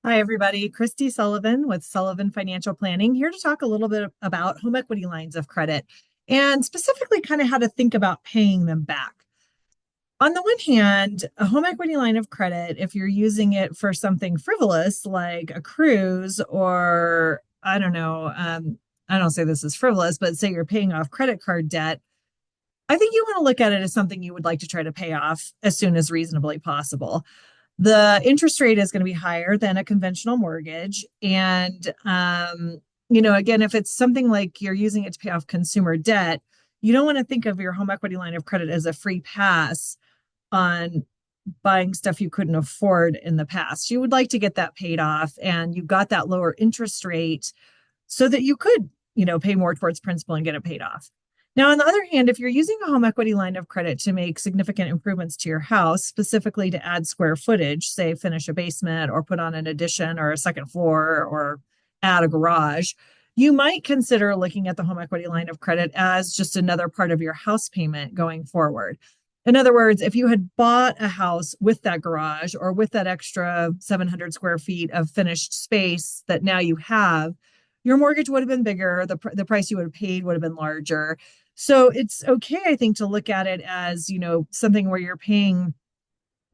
Hi, everybody. Kristi Sullivan with Sullivan Financial Planning, here to talk a little bit about home equity lines of credit and specifically kind of how to think about paying them back. On the one hand, a home equity line of credit, if you're using it for something frivolous like a cruise or I don't know, I don't say this is frivolous, but say you're paying off credit card debt, I think you want to look at it as something you would like to try to pay off as soon as reasonably possible. The interest rate is going to be higher than a conventional mortgage. And, again, if it's something like you're using it to pay off consumer debt, you don't want to think of your home equity line of credit as a free pass on buying stuff you couldn't afford in the past. You would like to get that paid off and you got that lower interest rate so that you could, pay more towards principal and get it paid off. Now, on the other hand, if you're using a home equity line of credit to make significant improvements to your house, specifically to add square footage, say finish a basement or put on an addition or a second floor or add a garage, you might consider looking at the home equity line of credit as just another part of your house payment going forward. In other words, if you had bought a house with that garage or with that extra 700 square feet of finished space that now you have, your mortgage would have been bigger, the price you would have paid would have been larger. So it's okay, I think, to look at it as, something where you're paying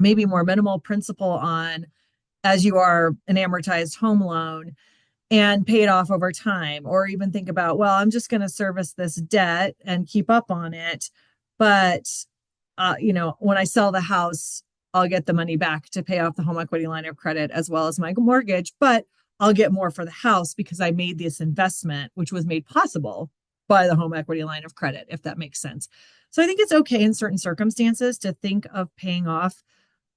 maybe more minimal principal on as you are an amortized home loan and pay it off over time. Or even think about, well, I'm just going to service this debt and keep up on it. But, when I sell the house, I'll get the money back to pay off the home equity line of credit as well as my mortgage. But I'll get more for the house because I made this investment, which was made possible by the home equity line of credit, if that makes sense. So I think it's okay in certain circumstances to think of paying off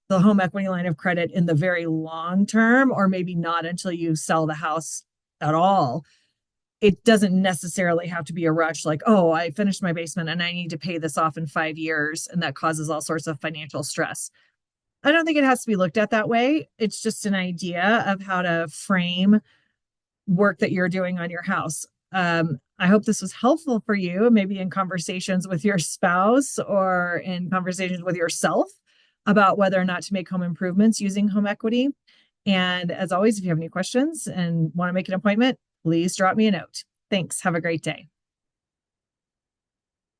the home equity line of credit in the very long term, or maybe not until you sell the house at all. It doesn't necessarily have to be a rush like, oh, I finished my basement and I need to pay this off in 5 years. And that causes all sorts of financial stress. I don't think it has to be looked at that way. It's just an idea of how to frame work that you're doing on your house. I hope this was helpful for you, maybe in conversations with your spouse or in conversations with yourself about whether or not to make home improvements using home equity. And as always, if you have any questions and want to make an appointment, please drop me a note. Thanks. Have a great day.